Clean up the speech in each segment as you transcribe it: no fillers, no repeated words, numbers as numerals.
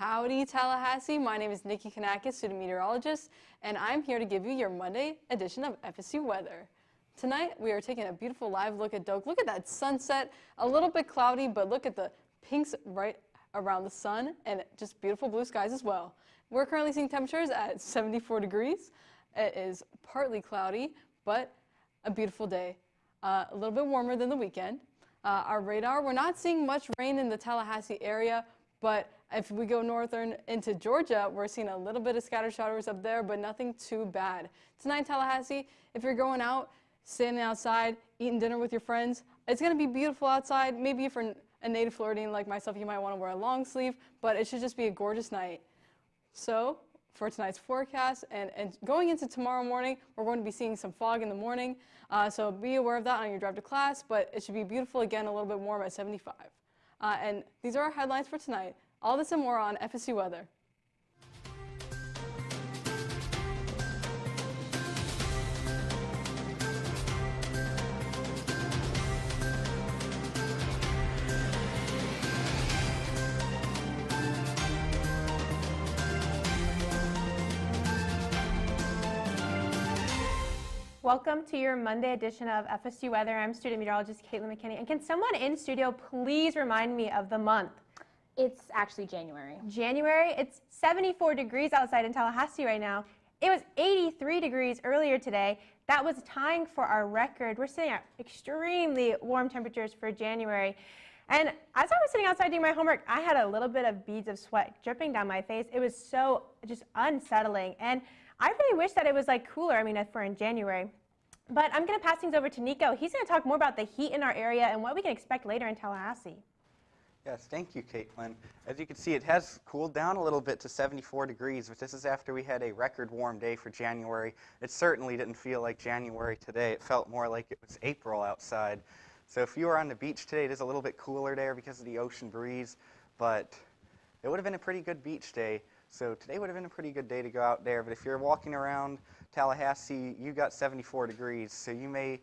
Howdy, Tallahassee. My name is Nikki Kanakis, student meteorologist, and I'm here to give you your Monday edition of FSU weather. Tonight, we are taking a beautiful live look at Doak. Look at that sunset, a little bit cloudy, but look at the pinks right around the sun and just beautiful blue skies as well. We're currently seeing temperatures at 74 degrees. It is partly cloudy, but a beautiful day. A little bit warmer than the weekend. Our radar, we're not seeing much rain in the Tallahassee area, but if we go northern into Georgia, we're seeing a little bit of scattered showers up there, but nothing too bad. Tonight in Tallahassee, if you're going out, standing outside, eating dinner with your friends, it's going to be beautiful outside. Maybe if you're a native Floridian like myself, you might want to wear a long sleeve, but it should just be a gorgeous night. So for tonight's forecast and going into tomorrow morning, we're going to be seeing some fog in the morning. So be aware of that on your drive to class, but it should be beautiful again, a little bit warm at 75. And these are our headlines for tonight. All this and more on FSU weather. Welcome to your Monday edition of FSU Weather. I'm student meteorologist Caitlin McKinney. And can someone in studio please remind me of the month? It's actually January. January. It's 74 degrees outside in Tallahassee right now. It was 83 degrees earlier today. That was tying for our record. We're sitting at extremely warm temperatures for January. And as I was sitting outside doing my homework, I had a little bit of beads of sweat dripping down my face. It was so just unsettling. And I really wish that it was like cooler, if we're in January. But I'm going to pass things over to Nico. He's going to talk more about the heat in our area and what we can expect later in Tallahassee. Yes, thank you, Caitlin. As you can see, it has cooled down a little bit to 74 degrees, but this is after we had a record warm day for January. It certainly didn't feel like January today. It felt more like it was April outside. So if you were on the beach today, it is a little bit cooler there because of the ocean breeze, but it would have been a pretty good beach day. So today would have been a pretty good day to go out there, but if you're walking around Tallahassee, you got 74 degrees, so you may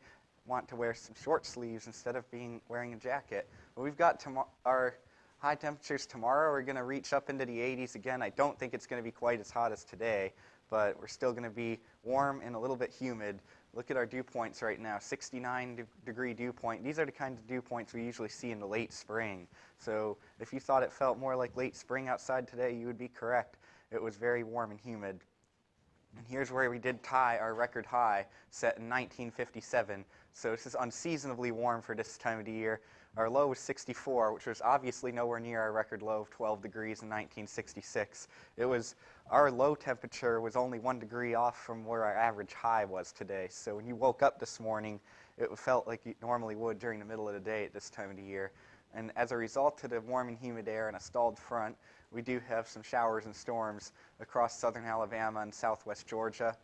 want to wear some short sleeves instead of wearing a jacket. But we've got our high temperatures tomorrow are going to reach up into the 80s again. I don't think it's going to be quite as hot as today, but we're still going to be warm and a little bit humid. Look at our dew points right now, 69-degree dew point. These are the kinds of dew points we usually see in the late spring. So if you thought it felt more like late spring outside today, you would be correct. It was very warm and humid. And here's where we did tie our record high set in 1957. So this is unseasonably warm for this time of the year. Our low was 64, which was obviously nowhere near our record low of 12 degrees in 1966. Our low temperature was only 1 degree off from where our average high was today. So when you woke up this morning, it felt like you normally would during the middle of the day at this time of the year. And as a result of the warm and humid air and a stalled front, we do have some showers and storms across southern Alabama and southwest Georgia.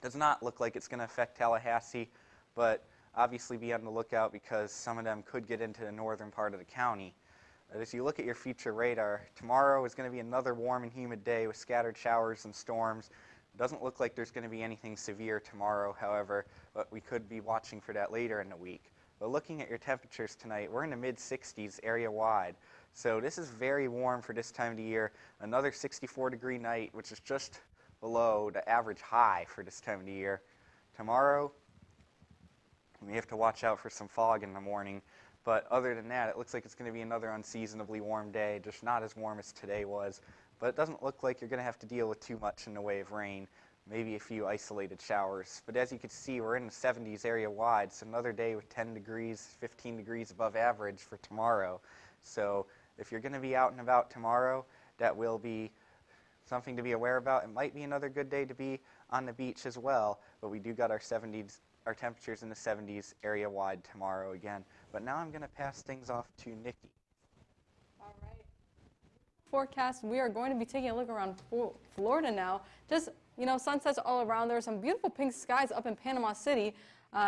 Does not look like it's going to affect Tallahassee, but obviously be on the lookout because some of them could get into the northern part of the county. As you look at your future radar, tomorrow is going to be another warm and humid day with scattered showers and storms. It doesn't look like there's going to be anything severe tomorrow, however, but we could be watching for that later in the week. But looking at your temperatures tonight, we're in the mid-60s area-wide. So this is very warm for this time of the year. Another 64-degree night, which is just below the average high for this time of the year. Tomorrow, we have to watch out for some fog in the morning. But other than that, it looks like it's going to be another unseasonably warm day, just not as warm as today was. But it doesn't look like you're going to have to deal with too much in the way of rain, maybe a few isolated showers. But as you can see, we're in the 70s area-wide, so another day with 10 degrees, 15 degrees above average for tomorrow. So if you're going to be out and about tomorrow, that will be something to be aware about. It might be another good day to be on the beach as well, but we do got our temperatures in the 70s area-wide tomorrow again. But now I'm going to pass things off to Nikki. All right. Forecast, we are going to be taking a look around Florida now. Just, sunsets all around. There are some beautiful pink skies up in Panama City,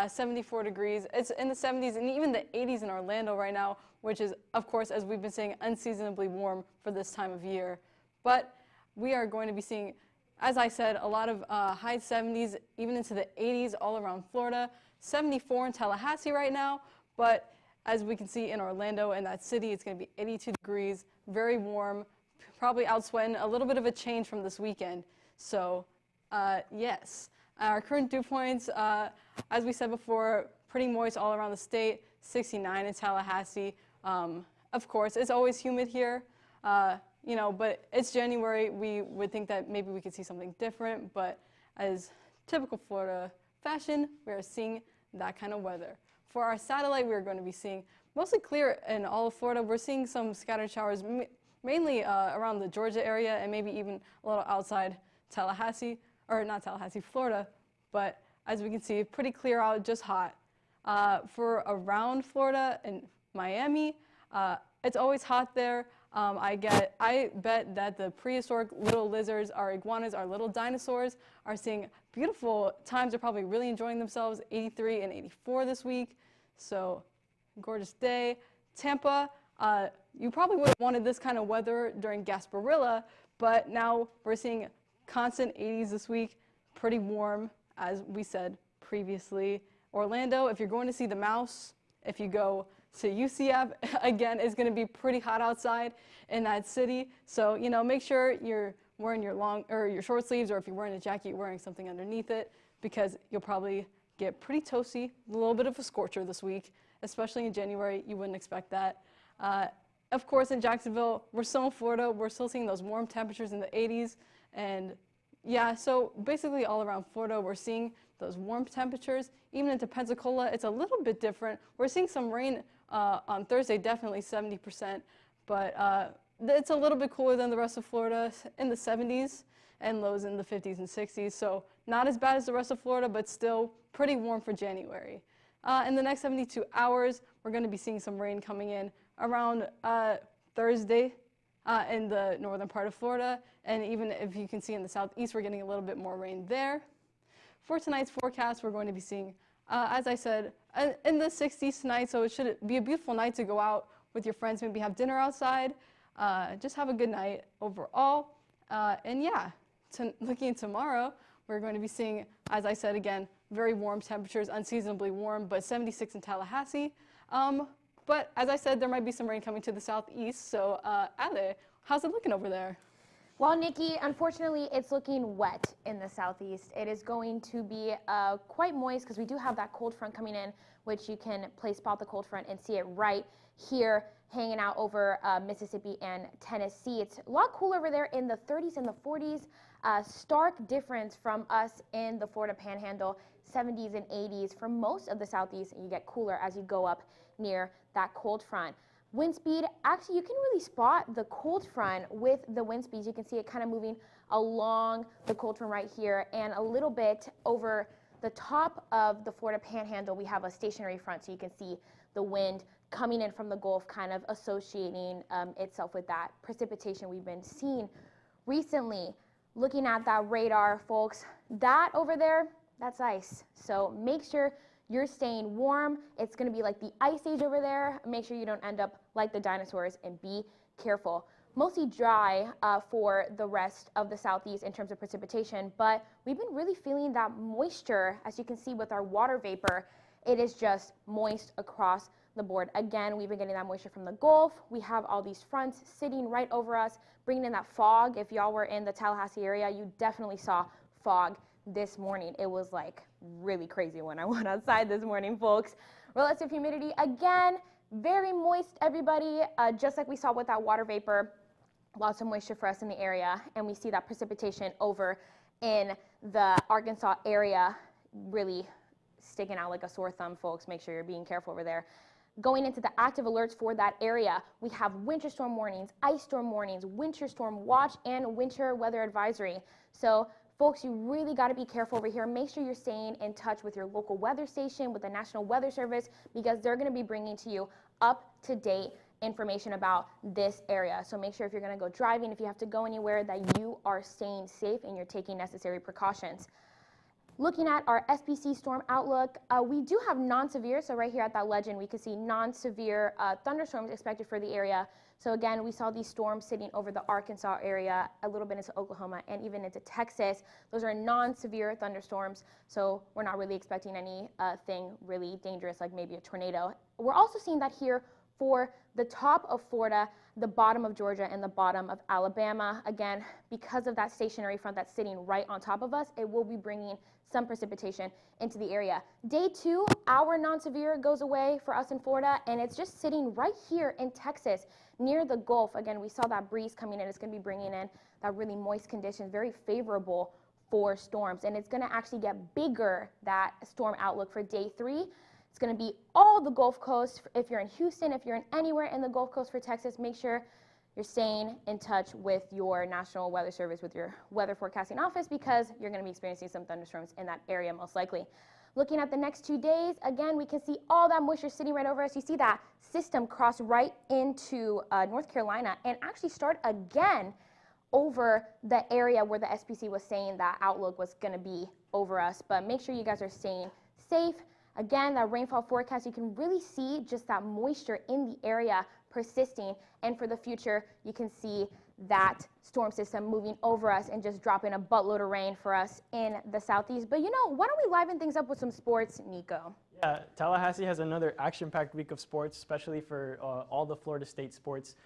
74 degrees. It's in the 70s and even the 80s in Orlando right now, which is, of course, as we've been saying, unseasonably warm for this time of year. But we are going to be seeing, as I said, a lot of high 70s, even into the 80s all around Florida. 74 in Tallahassee right now, but as we can see in Orlando and that city, it's going to be 82 degrees, very warm probably out sweating, a little bit of a change from this weekend. So, yes. Our current dew points, as we said before, pretty moist all around the state, 69 in Tallahassee. Of course, it's always humid here, but it's January. We would think that maybe we could see something different, but as typical Florida fashion, we are seeing that kind of weather. For our satellite, we are going to be seeing mostly clear in all of Florida. We're seeing some scattered showers, mainly around the Georgia area and maybe even a little outside Tallahassee, or not Tallahassee, Florida. But as we can see, pretty clear out, just hot. For around Florida and Miami, it's always hot there. I bet that the prehistoric little lizards, our iguanas, our little dinosaurs, are seeing beautiful times. They're probably really enjoying themselves. 83 and 84 this week, so gorgeous day. Tampa, you probably would have wanted this kind of weather during Gasparilla, but now we're seeing constant 80s this week, pretty warm, as we said previously. Orlando, if you're going to see the mouse, if you go to UCF, again, it's going to be pretty hot outside in that city. So, make sure you're wearing your short sleeves, or if you're wearing a jacket, you're wearing something underneath it, because you'll probably get pretty toasty, a little bit of a scorcher this week, especially in January. You wouldn't expect that. Of course, in Jacksonville, we're still in Florida. We're still seeing those warm temperatures in the 80s. And yeah, so basically all around Florida, we're seeing those warm temperatures. Even into Pensacola, it's a little bit different. We're seeing some rain on Thursday, definitely 70%, but it's a little bit cooler than the rest of Florida, in the 70s, and lows in the 50s and 60s. So not as bad as the rest of Florida, but still pretty warm for January. In the next 72 hours, we're going to be seeing some rain coming in around Thursday in the northern part of Florida. And even if you can see in the southeast, we're getting a little bit more rain there. For tonight's forecast, we're going to be seeing, as I said, in the 60s tonight. So it should be a beautiful night to go out with your friends, maybe have dinner outside. Just have a good night overall. And yeah, looking at tomorrow, we're going to be seeing, as I said again, very warm temperatures, unseasonably warm, but 76 in Tallahassee. But as I said, there might be some rain coming to the southeast. So Ale, how's it looking over there? Well, Nikki, unfortunately, it's looking wet in the southeast. It is going to be quite moist because we do have that cold front coming in, which you can spot the cold front and see it right here hanging out over Mississippi and Tennessee. It's a lot cooler over there in the 30s and the 40s. Stark difference from us in the Florida Panhandle, 70s and 80s for most of the southeast, and you get cooler as you go up near that cold front. Wind speed, actually you can really spot the cold front with the wind speeds. You can see it kind of moving along the cold front right here, and a little bit over the top of the Florida Panhandle we have a stationary front, so you can see the wind coming in from the Gulf kind of associating itself with that precipitation we've been seeing recently. Looking at that radar, folks, that over there, that's ice. So make sure you're staying warm. It's going to be like the ice age over there. Make sure you don't end up like the dinosaurs, and be careful. Mostly dry for the rest of the southeast in terms of precipitation, but we've been really feeling that moisture. As you can see with our water vapor, it is just moist across the board. Again, we've been getting that moisture from the Gulf. We have all these fronts sitting right over us, bringing in that fog. If y'all were in the Tallahassee area, you definitely saw fog this morning. It was like really crazy when I went outside this morning, folks. Relative humidity, again, very moist, everybody, just like we saw with that water vapor. Lots of moisture for us in the area, and we see that precipitation over in the Arkansas area really sticking out like a sore thumb, folks. Make sure you're being careful over there. Going into the active alerts for that area, we have winter storm warnings, ice storm warnings, winter storm watch, and winter weather advisory. So folks, you really got to be careful over here. Make sure you're staying in touch with your local weather station, with the National Weather Service, because they're going to be bringing to you up-to-date information about this area. So make sure if you're going to go driving, if you have to go anywhere, that you are staying safe and you're taking necessary precautions. Looking at our SPC storm outlook, we do have non-severe. So right here at that legend, we can see non-severe thunderstorms expected for the area. So again, we saw these storms sitting over the Arkansas area, a little bit into Oklahoma, and even into Texas. Those are non-severe thunderstorms, so we're not really expecting anything really dangerous like maybe a tornado. We're also seeing that here for the top of Florida, the bottom of Georgia, and the bottom of Alabama. Again, because of that stationary front that's sitting right on top of us, it will be bringing some precipitation into the area. Day 2, our non-severe goes away for us in Florida, and it's just sitting right here in Texas near the Gulf. Again, we saw that breeze coming in. It's going to be bringing in that really moist conditions, very favorable for storms, and it's going to actually get bigger, that storm outlook for day 3. It's going to be all the Gulf Coast. If you're in Houston, if you're in anywhere in the Gulf Coast for Texas, make sure you're staying in touch with your National Weather Service, with your weather forecasting office, because you're going to be experiencing some thunderstorms in that area most likely. Looking at the next 2 days, again, we can see all that moisture sitting right over us. You see that system cross right into North Carolina and actually start again over the area where the SPC was saying that outlook was going to be over us. But make sure you guys are staying safe. Again, that rainfall forecast, you can really see just that moisture in the area persisting. And for the future, you can see that storm system moving over us and just dropping a buttload of rain for us in the southeast. But you know, why don't we liven things up with some sports, Nico? Yeah, Tallahassee has another action-packed week of sports, especially for all the Florida State sports.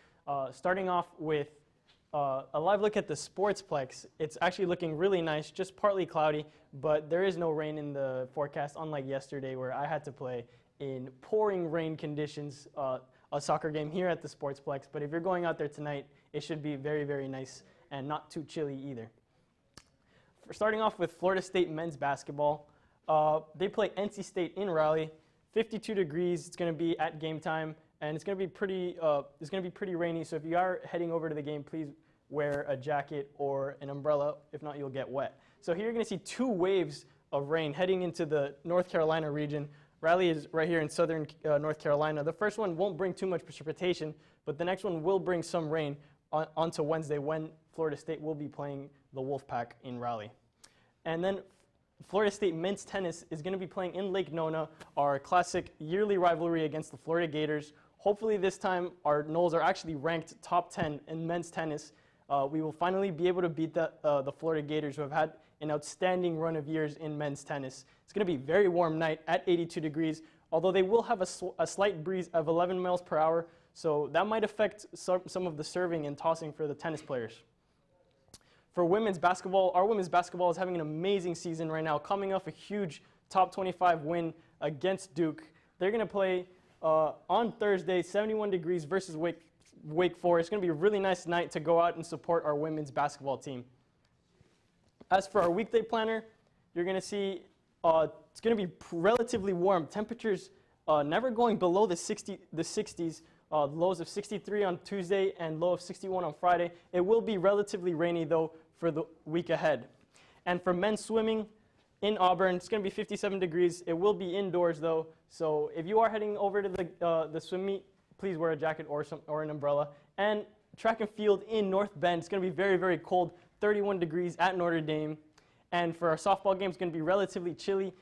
Starting off with a live look at the Sportsplex. It's actually looking really nice, just partly cloudy, but there is no rain in the forecast, unlike yesterday where I had to play in pouring rain conditions a soccer game here at the Sportsplex. But if you're going out there tonight, it should be very, very nice and not too chilly either. Starting off with Florida State men's basketball, they play NC State in Raleigh, 52 degrees. It's going to be at game time. And it's going to be pretty rainy. So if you are heading over to the game, please wear a jacket or an umbrella. If not, you'll get wet. So here you're going to see 2 waves of rain heading into the North Carolina region. Raleigh is right here in southern North Carolina. The first one won't bring too much precipitation, but the next one will bring some rain onto Wednesday when Florida State will be playing the Wolfpack in Raleigh. And then Florida State men's tennis is going to be playing in Lake Nona, our classic yearly rivalry against the Florida Gators. Hopefully this time our Noles are actually ranked top 10 in men's tennis. We will finally be able to beat the Florida Gators, who have had an outstanding run of years in men's tennis. It's going to be a very warm night at 82 degrees, although they will have a slight breeze of 11 miles per hour, so that might affect some of the serving and tossing for the tennis players. For women's basketball, our women's basketball is having an amazing season right now, coming off a huge top 25 win against Duke. They're going to play on Thursday, 71 degrees versus Wake Forest. It's going to be a really nice night to go out and support our women's basketball team. As for our weekday planner, you're going to see it's going to be relatively warm. Temperatures never going below the 60s, lows of 63 on Tuesday and low of 61 on Friday. It will be relatively rainy, though, for the week ahead. And for men's swimming in Auburn, it's going to be 57 degrees. It will be indoors, though. So if you are heading over to the swim meet, please wear a jacket or an umbrella. And track and field in North Bend, it's going to be very, very cold, 31 degrees at Notre Dame. And for our softball game, it's going to be relatively chilly,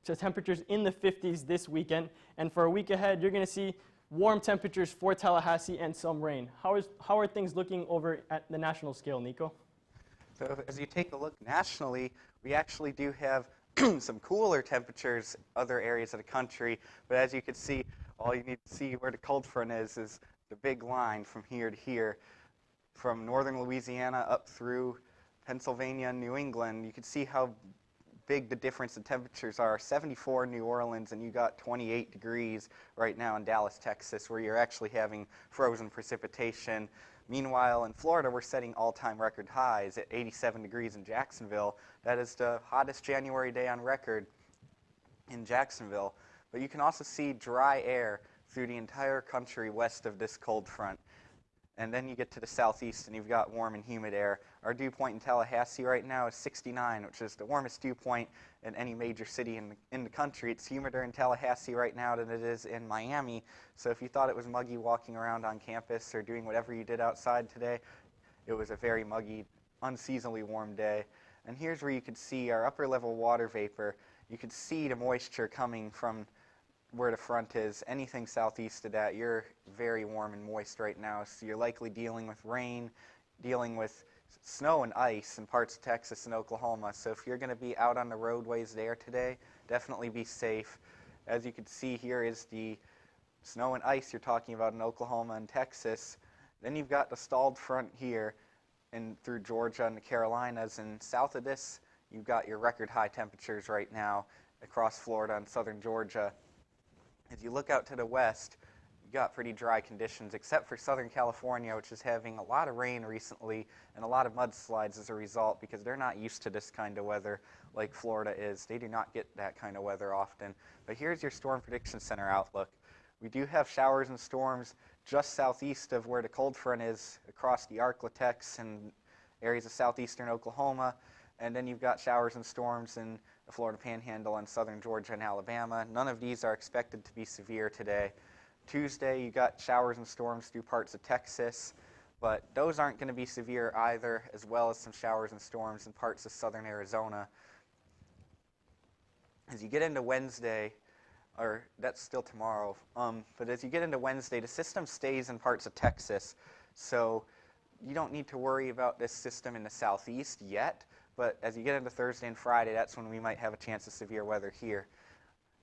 to temperatures in the 50s this weekend. And for a week ahead, you're going to see warm temperatures for Tallahassee and some rain. How are things looking over at the national scale, Nico? So as you take a look nationally, we actually do have some cooler temperatures other areas of the country, but as you can see, all you need to see where the cold front is the big line from here to here. From northern Louisiana up through Pennsylvania and New England, you can see how big the difference in temperatures are. 74 in New Orleans, and you got 28 degrees right now in Dallas, Texas, where you're actually having frozen precipitation. Meanwhile, in Florida, we're setting all-time record highs at 87 degrees in Jacksonville. That is the hottest January day on record in Jacksonville. But you can also see dry air through the entire country west of this cold front. And then you get to the southeast, and you've got warm and humid air. Our dew point in Tallahassee right now is 69, which is the warmest dew point in any major city in the country. It's humider in Tallahassee right now than it is in Miami. So if you thought it was muggy walking around on campus or doing whatever you did outside today, it was a very muggy, unseasonably warm day. And here's where you could see our upper level water vapor. You could see the moisture coming from where the front is. Anything southeast of that, you're very warm and moist right now, so you're likely dealing with rain, dealing with snow and ice in parts of Texas and Oklahoma. So if you're going to be out on the roadways there today, definitely be safe. As you can see, here is the Snow and ice you're talking about in Oklahoma and Texas. Then you've got the stalled front here and through Georgia and the Carolinas, and south of this you've got your record high temperatures right now across Florida and southern Georgia. As you look out to the west, you got pretty dry conditions, except for Southern California, which is having a lot of rain recently and a lot of mudslides as a result, because they're not used to this kind of weather like Florida is. They do not get that kind of weather often. But here's your Storm Prediction Center outlook. We do have showers and storms just southeast of where the cold front is across the Arklatex and areas of southeastern Oklahoma. And then you've got showers and storms in the Florida Panhandle and southern Georgia and Alabama. None of these are expected to be severe today. Tuesday, you got showers and storms through parts of Texas, but those aren't going to be severe either, as well as some showers and storms in parts of southern Arizona. As you get into Wednesday, or that's still tomorrow, but as you get into Wednesday, the system stays in parts of Texas, so you don't need to worry about this system in the southeast yet, but as you get into Thursday and Friday, that's when we might have a chance of severe weather here.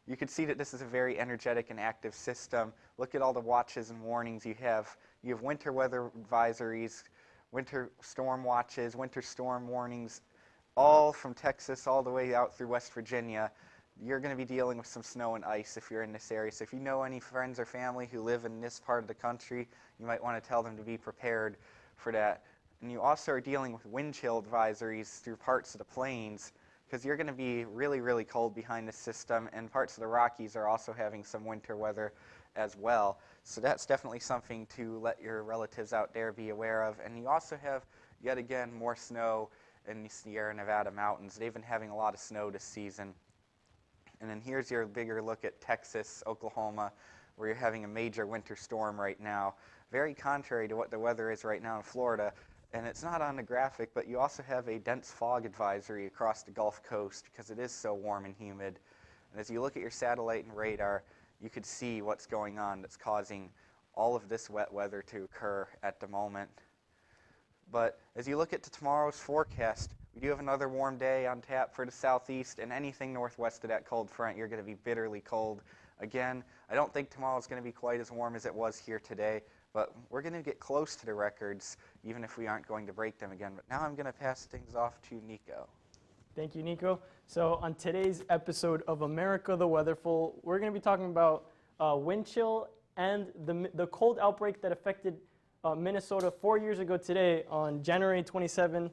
You can see that this is a very energetic and active system. Look at all the watches and warnings you have. You have winter weather advisories, winter storm watches, winter storm warnings, all from Texas all the way out through West Virginia. You're going to be dealing with some snow and ice if you're in this area. So if you know any friends or family who live in this part of the country, you might want to tell them to be prepared for that. And you also are dealing with wind chill advisories through parts of the plains, because you're going to be really, really cold behind this system, and parts of the Rockies are also having some winter weather as well. So that's definitely something to let your relatives out there be aware of. And you also have, yet again, more snow in the Sierra Nevada mountains. They've been having a lot of snow this season. And then here's your bigger look at Texas, Oklahoma, where you're having a major winter storm right now. Very contrary to what the weather is right now in Florida. And it's not on the graphic, but you also have a dense fog advisory across the Gulf Coast because it is so warm and humid. And as you look at your satellite and radar, you could see what's going on that's causing all of this wet weather to occur at the moment. But as you look at tomorrow's forecast, we do have another warm day on tap for the southeast, and anything northwest of that cold front, you're going to be bitterly cold. Again, I don't think tomorrow's going to be quite as warm as it was here today, but we're going to get close to the records, even if we aren't going to break them again. But now I'm going to pass things off to Nico. Thank you, Nico. So on today's episode of America the Weatherful, we're going to be talking about wind chill and the cold outbreak that affected Minnesota 4 years ago today on January 27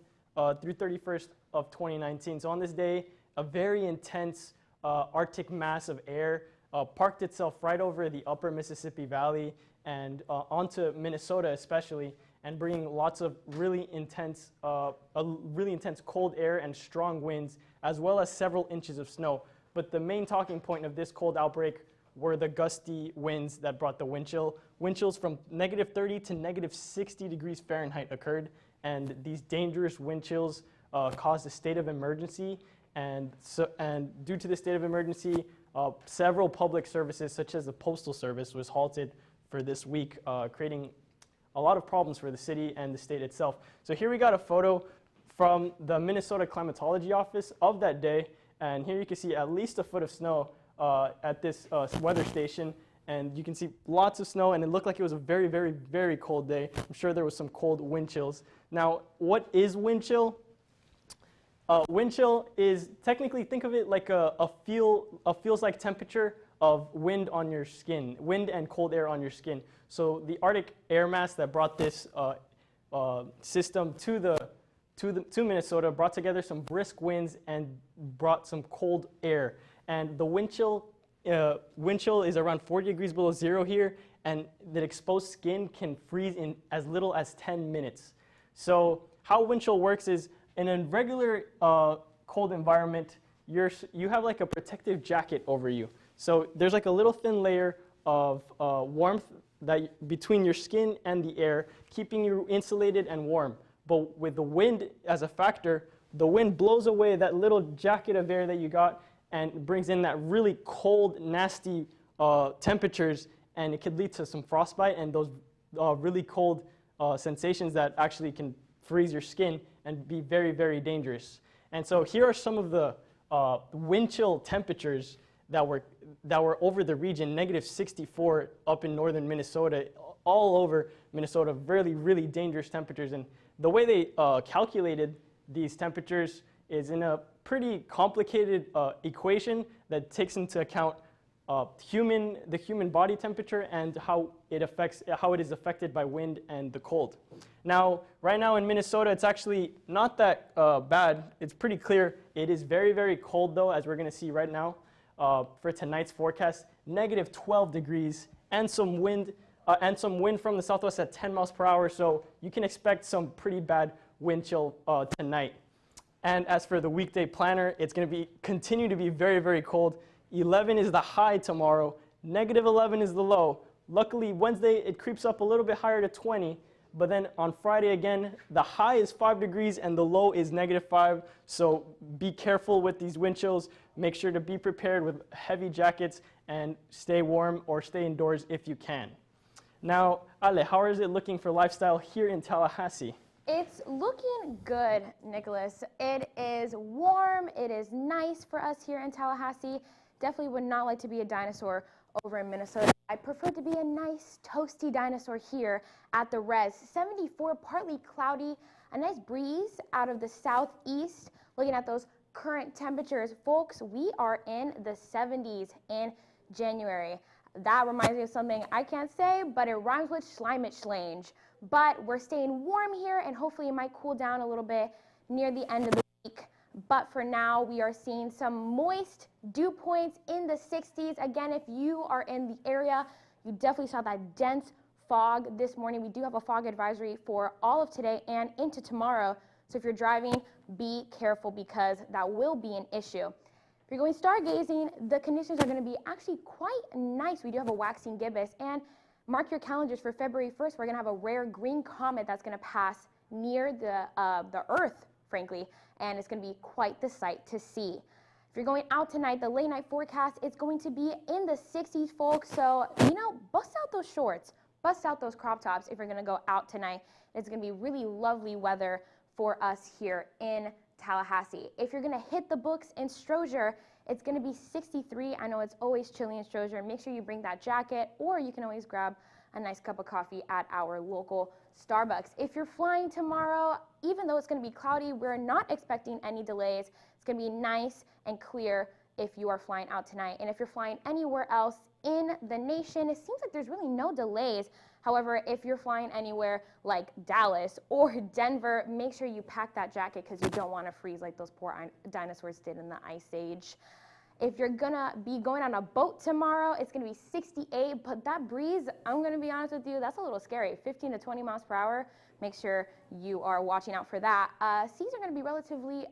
through 31st of 2019. So on this day, a very intense Arctic mass of air parked itself right over the upper Mississippi Valley and onto Minnesota especially, and bringing lots of really intense cold air and strong winds, as well as several inches of snow. But the main talking point of this cold outbreak were the gusty winds that brought the wind chill. Wind chills from -30 to -60 degrees Fahrenheit occurred, and these dangerous wind chills caused a state of emergency. And due to the state of emergency, several public services, such as the Postal Service, was halted for this week, creating a lot of problems for the city and the state itself. So here we got a photo from the Minnesota Climatology Office of that day, and here you can see at least a foot of snow at this weather station, and you can see lots of snow, and it looked like it was a very, very, very cold day. I'm sure there was some cold wind chills. Now, what is wind chill? Wind chill is technically, think of it like a feels-like temperature of wind on your skin, wind and cold air on your skin. So the Arctic air mass that brought this system to Minnesota brought together some brisk winds and brought some cold air. And the wind chill is around 40 degrees below zero here, and the exposed skin can freeze in as little as 10 minutes. So how wind chill works is, in a regular cold environment, you have like a protective jacket over you. So there's like a little thin layer of warmth between your skin and the air, keeping you insulated and warm. But with the wind as a factor, the wind blows away that little jacket of air that you got and brings in that really cold, nasty temperatures, and it could lead to some frostbite and those really cold sensations that actually can freeze your skin and be very, very dangerous. And so here are some of the wind chill temperatures that were over the region, -64 up in northern Minnesota, all over Minnesota, really, really dangerous temperatures. And the way they calculated these temperatures is in a pretty complicated equation that takes into account the human body temperature and how it is affected by wind and the cold. Now, right now in Minnesota, it's actually not that bad. It's pretty clear. It is very, very cold though, as we're going to see right now for tonight's forecast. -12 degrees and some wind from the southwest at 10 miles per hour. So you can expect some pretty bad wind chill tonight. And as for the weekday planner, it's going to continue to be very, very cold. 11 is the high tomorrow, -11 is the low. Luckily, Wednesday, it creeps up a little bit higher to 20, but then on Friday again, the high is 5 degrees and the low is -5, so be careful with these wind chills. Make sure to be prepared with heavy jackets and stay warm or stay indoors if you can. Now, Ale, how is it looking for lifestyle here in Tallahassee? It's looking good, Nicholas. It is warm. It is nice for us here in Tallahassee. Definitely would not like to be a dinosaur over in Minnesota. I prefer to be a nice toasty dinosaur here at the res. 74, partly cloudy, a nice breeze out of the southeast. Looking at those current temperatures, folks, we are in the 70s in January. That reminds me of something I can't say, but it rhymes with schleimit. But we're staying warm here, and hopefully it might cool down a little bit near the end of the week. But for now, we are seeing some moist dew points in the 60s. Again, if you are in the area, you definitely saw that dense fog this morning. We do have a fog advisory for all of today and into tomorrow. So if you're driving, be careful because that will be an issue. If you're going stargazing, the conditions are going to be actually quite nice. We do have a waxing gibbous, and mark your calendars for February 1st. We're going to have a rare green comet that's going to pass near the Earth, frankly, and it's going to be quite the sight to see. If you're going out tonight, the late night forecast is going to be in the 60s, folks. So, bust out those shorts, bust out those crop tops if you're going to go out tonight. It's going to be really lovely weather for us here in Tallahassee. If you're going to hit the books in Strozier, it's going to be 63. I know it's always chilly in Strozier. Make sure you bring that jacket, or you can always grab a nice cup of coffee at our local Starbucks. If you're flying tomorrow, even though it's going to be cloudy, we're not expecting any delays. It's going to be nice and clear if you are flying out tonight. And if you're flying anywhere else in the nation, it seems like there's really no delays. However, if you're flying anywhere like Dallas or Denver, make sure you pack that jacket because you don't want to freeze like those poor dinosaurs did in the Ice Age. If you're going to be going on a boat tomorrow, it's going to be 68, but that breeze, I'm going to be honest with you, that's a little scary. 15 to 20 miles per hour. Make sure you are watching out for that. Seas are going to be relatively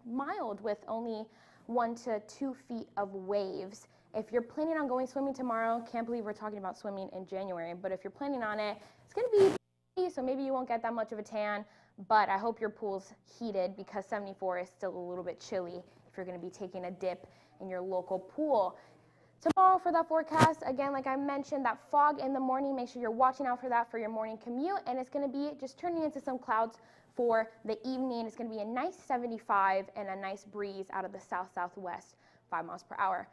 mild with only 1 to 2 feet of waves. If you're planning on going swimming tomorrow, can't believe we're talking about swimming in January, but if you're planning on it, it's going to be, so maybe you won't get that much of a tan, but I hope your pool's heated because 74 is still a little bit chilly if you're going to be taking a dip in your local pool. Tomorrow for that forecast, again, like I mentioned, that fog in the morning, make sure you're watching out for that for your morning commute, and it's going to be just turning into some clouds for the evening. It's going to be a nice 75 and a nice breeze out of the south-southwest, 5 miles per hour.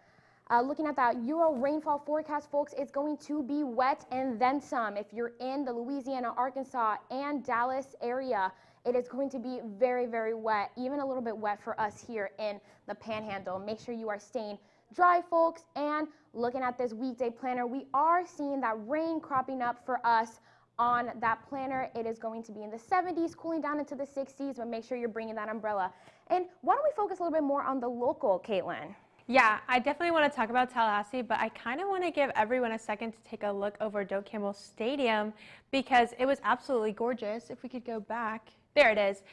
Looking at that Euro rainfall forecast, folks, it's going to be wet and then some. If you're in the Louisiana, Arkansas, and Dallas area, it is going to be very, very wet, even a little bit wet for us here in the Panhandle. Make sure you are staying dry, folks, and looking at this weekday planner, we are seeing that rain cropping up for us on that planner. It is going to be in the 70s, cooling down into the 60s, but make sure you're bringing that umbrella. And why don't we focus a little bit more on the local, Caitlin? Yeah, I definitely want to talk about Tallahassee, but I kind of want to give everyone a second to take a look over Doak Campbell Stadium because it was absolutely gorgeous. If we could go back, there it is.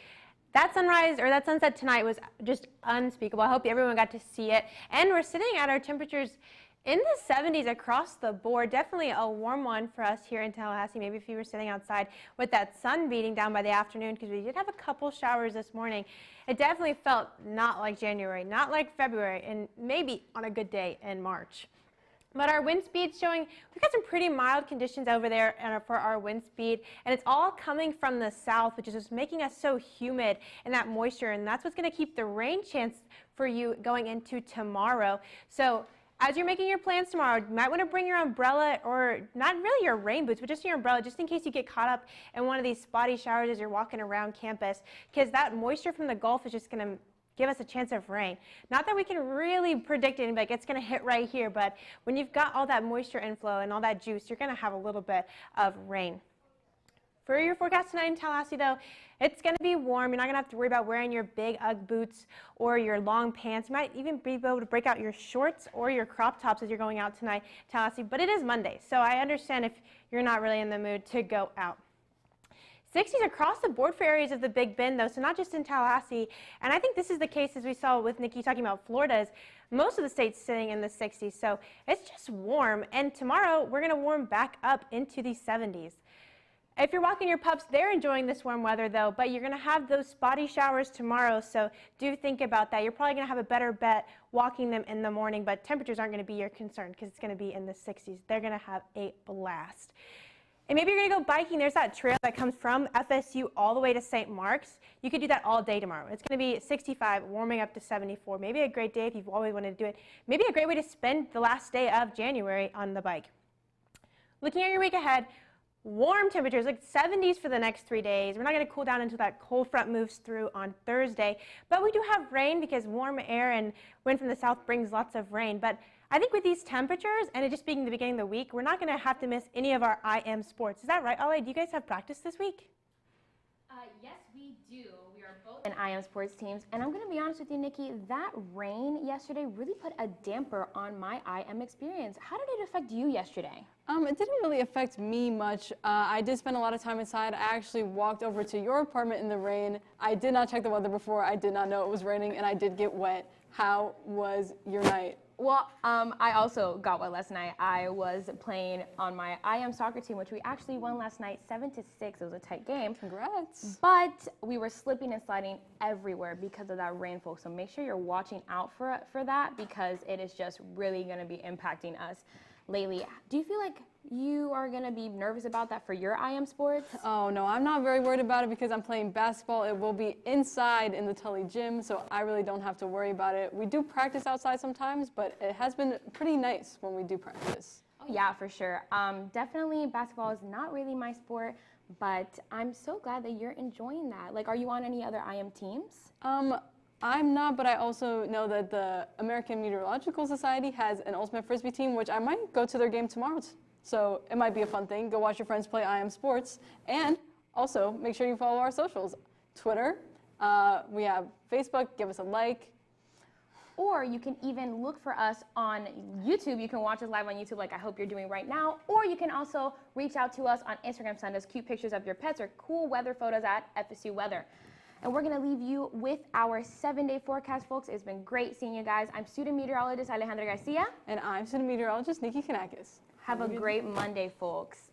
That sunrise or that sunset tonight was just unspeakable. I hope everyone got to see it. And we're sitting at our temperatures in the 70s across the board. Definitely a warm one for us here in Tallahassee. Maybe if you were sitting outside with that sun beating down by the afternoon, because we did have a couple showers this morning. It definitely felt not like January, not like February, and maybe on a good day in March. But our wind speed's showing, we've got some pretty mild conditions over there for our wind speed, and it's all coming from the south, which is just making us so humid and that moisture, and that's what's going to keep the rain chance for you going into tomorrow. So As you're making your plans tomorrow, you might want to bring your umbrella, or not really your rain boots, but just your umbrella, just in case you get caught up in one of these spotty showers as you're walking around campus, because that moisture from the Gulf is just going to give us a chance of rain. Not that we can really predict it and be like, it's going to hit right here, but when you've got all that moisture inflow and all that juice, you're going to have a little bit of rain. For your forecast tonight in Tallahassee, though, it's going to be warm. You're not going to have to worry about wearing your big Ugg boots or your long pants. You might even be able to break out your shorts or your crop tops as you're going out tonight in Tallahassee. But it is Monday, so I understand if you're not really in the mood to go out. 60s across the board for areas of the Big Bend, though, so not just in Tallahassee. And I think this is the case, as we saw with Nikki talking about Florida, is most of the states sitting in the 60s. So it's just warm. And tomorrow, we're going to warm back up into the 70s. If you're walking your pups, they're enjoying this warm weather, though, but you're going to have those spotty showers tomorrow, so do think about that. You're probably going to have a better bet walking them in the morning, but temperatures aren't going to be your concern because it's going to be in the 60s. They're going to have a blast. And maybe you're going to go biking. There's that trail that comes from FSU all the way to St. Mark's. You could do that all day tomorrow. It's going to be 65, warming up to 74. Maybe a great day if you've always wanted to do it. Maybe a great way to spend the last day of January on the bike. Looking at your week ahead, warm temperatures, like 70s for the next 3 days. We're not going to cool down until that cold front moves through on Thursday. But we do have rain because warm air and wind from the south brings lots of rain. But I think with these temperatures and it just being the beginning of the week, we're not going to have to miss any of our IM sports. Is that right, Ollie? Do you guys have practice this week? Yes, we do. We are both in IM sports teams. And I'm going to be honest with you, Nikki, that rain yesterday really put a damper on my IM experience. How did it affect you yesterday? It didn't really affect me much. I did spend a lot of time inside. I actually walked over to your apartment in the rain. I did not check the weather before. I did not know it was raining, and I did get wet. How was your night? Well, I also got wet last night. I was playing on my IM soccer team, which we actually won last night 7-6. It was a tight game. Congrats. But we were slipping and sliding everywhere because of that rain, folks. So make sure you're watching out for that because it is just really going to be impacting us lately. Do you feel like you are going to be nervous about that for your IM sports? Oh, no, I'm not very worried about it because I'm playing basketball. It will be inside in the Tully gym, so I really don't have to worry about it. We do practice outside sometimes, but it has been pretty nice when we do practice. Oh, yeah, for sure. Definitely basketball is not really my sport, but I'm so glad that you're enjoying that. Like, are you on any other IM teams? I'm not, but I also know that the American Meteorological Society has an ultimate frisbee team, which I might go to their game tomorrow. So it might be a fun thing. Go watch your friends play IM Sports. And also, make sure you follow our socials. Twitter, we have Facebook, give us a like. Or you can even look for us on YouTube. You can watch us live on YouTube like I hope you're doing right now. Or you can also reach out to us on Instagram. Send us cute pictures of your pets or cool weather photos at FSU Weather. And we're going to leave you with our 7-day forecast, folks. It's been great seeing you guys. I'm student meteorologist Alejandra Garcia. And I'm student meteorologist Nikki Kanakis. Have a great Monday, folks.